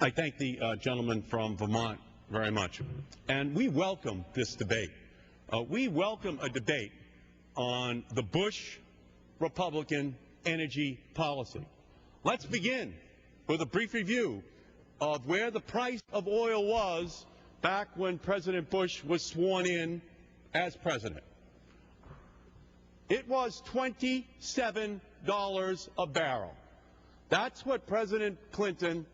I thank the gentleman from Vermont very much. And we welcome this debate. We welcome a debate on the Bush Republican energy policy. Let's begin with a brief review of where the price of oil was back when President Bush was sworn in as president. It was $27 a barrel. That's what President Clinton,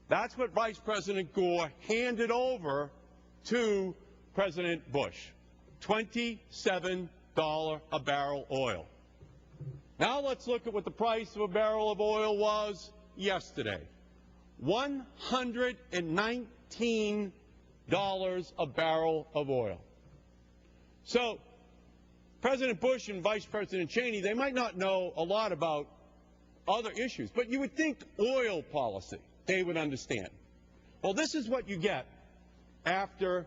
that's what Vice President Gore handed over to President Bush. $27 a barrel oil. Now let's look at what the price of a barrel of oil was yesterday. $119 a barrel of oil. So President Bush and Vice President Cheney, they might not know a lot about other issues, but you would think oil policy they would understand. Well, this is what you get after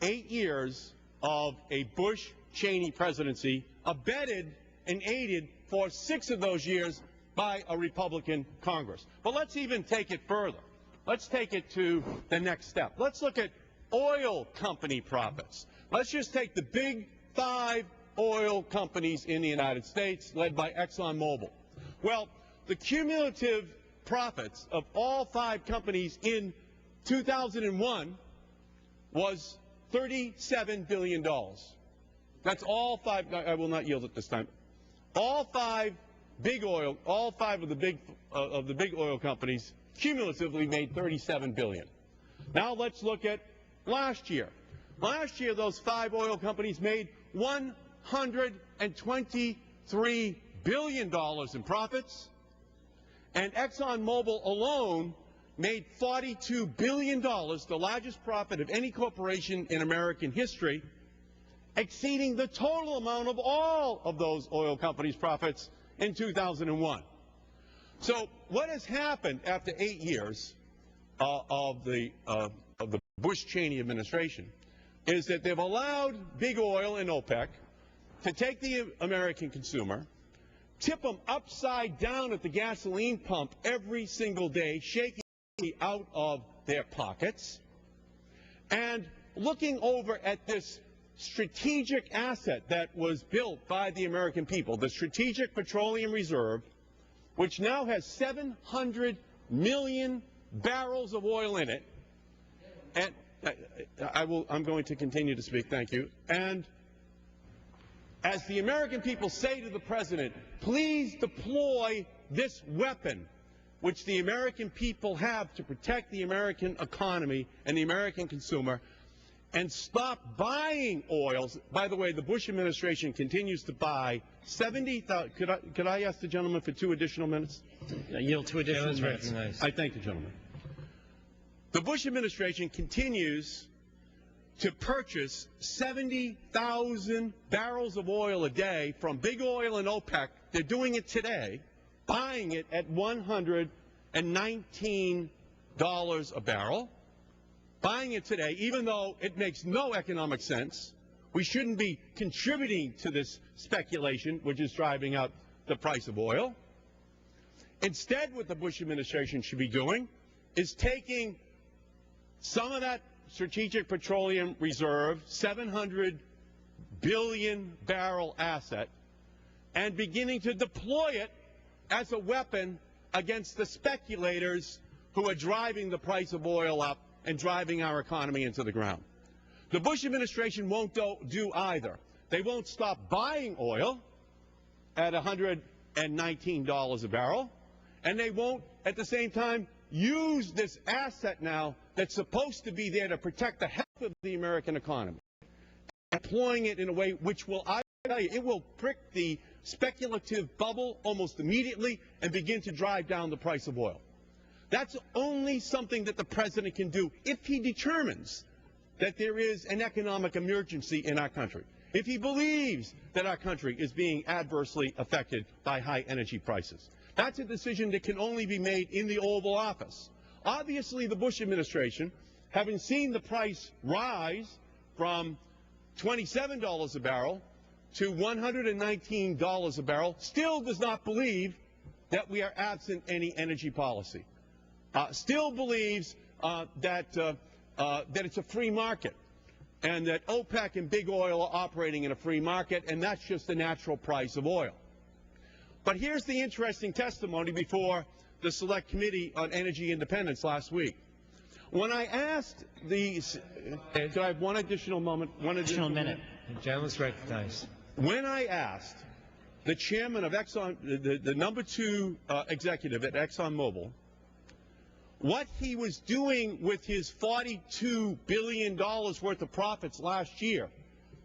8 years of a Bush-Cheney presidency, abetted and aided for 6 of those years by a Republican Congress. But let's even take it further. Let's take it to the next step. Let's look at oil company profits. Let's just take the big 5 oil companies in the United States, led by ExxonMobil. Well, the cumulative profits of all 5 companies in 2001 was $37 billion. That's all 5. I will not yield at this time. All 5 big oil, all 5 of the big oil companies cumulatively made $37 billion. Now let's look at last year. Last year, those 5 oil companies made $123 billion in profits, and ExxonMobil alone made $42 billion, the largest profit of any corporation in American history, exceeding the total amount of all of those oil companies' profits in 2001. So what has happened after 8 years of the Bush-Cheney administration is that they've allowed big oil and OPEC to take the American consumer, tip them upside down at the gasoline pump every single day, shaking money out of their pockets, and looking over at this strategic asset that was built by the American people, the Strategic Petroleum Reserve, which now has 700 million barrels of oil in it. And I'm going to continue to speak, thank you. And as the American people say to the President, please deploy this weapon which the American people have to protect the American economy and the American consumer, and stop buying oils. By the way, the Bush administration continues to buy 70,000. Could I ask the gentleman for 2 additional minutes? I yield 2 additional minutes. I thank the gentleman. The Bush administration continues to purchase 70,000 barrels of oil a day from big oil and OPEC. They're doing it today, buying it at $119 a barrel. Buying it today, even though it makes no economic sense. We shouldn't be contributing to this speculation, which is driving up the price of oil. Instead, what the Bush administration should be doing is taking some of that Strategic Petroleum Reserve, 700 billion barrel asset, and beginning to deploy it as a weapon against the speculators who are driving the price of oil up and driving our economy into the ground. The Bush administration won't do either. They won't stop buying oil at $119 a barrel, and they won't, at the same time, use this asset now that's supposed to be there to protect the health of the American economy, deploying it in a way which will, I tell you, it will prick the speculative bubble almost immediately and begin to drive down the price of oil. That's only something that the President can do if he determines that there is an economic emergency in our country, if he believes that our country is being adversely affected by high energy prices. That's a decision that can only be made in the Oval Office. Obviously, the Bush administration, having seen the price rise from $27 a barrel to $119 a barrel, still does not believe that we are absent any energy policy. still believes that it's a free market, and that OPEC and big oil are operating in a free market, and that's just the natural price of oil. But here's the interesting testimony before the Select Committee on Energy Independence last week. When I asked these, could I have one additional moment? One additional minute. The gentleman's recognized. When I asked the chairman of Exxon, the number 2 executive at ExxonMobil, what he was doing with his $42 billion worth of profits last year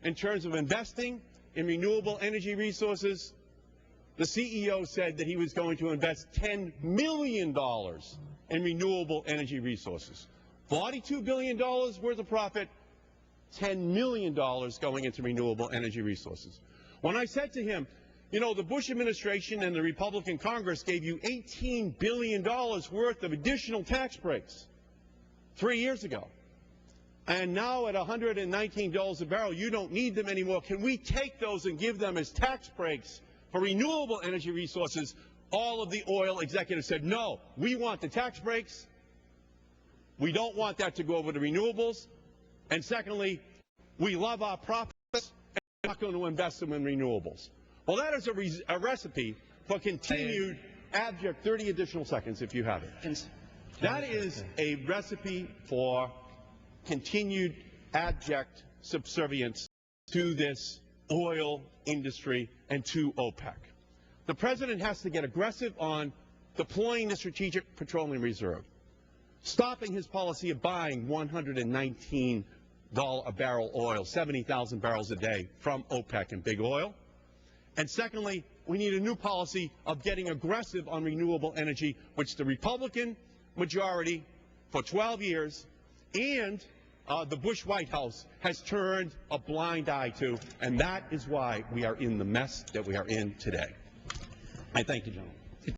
in terms of investing in renewable energy resources, the CEO said that he was going to invest $10 million in renewable energy resources. $42 billion worth of profit, $10 million going into renewable energy resources. When I said to him, you know, the Bush administration and the Republican Congress gave you $18 billion worth of additional tax breaks 3 years ago. And now at $119 a barrel, you don't need them anymore. Can we take those and give them as tax breaks for renewable energy resources? All of the oil executives said, no, we want the tax breaks. We don't want that to go over to renewables. And secondly, we love our profits and we're not going to invest them in renewables. Well, that is a recipe for continued abject, 30 additional seconds if you have it. That is a recipe for continued abject subservience to this oil industry and to OPEC. The president has to get aggressive on deploying the Strategic Petroleum Reserve, stopping his policy of buying $119 a barrel oil, 70,000 barrels a day from OPEC and big oil. And secondly, we need a new policy of getting aggressive on renewable energy, which the Republican majority for 12 years and the Bush White House has turned a blind eye to, and that is why we are in the mess that we are in today. I thank you, gentlemen.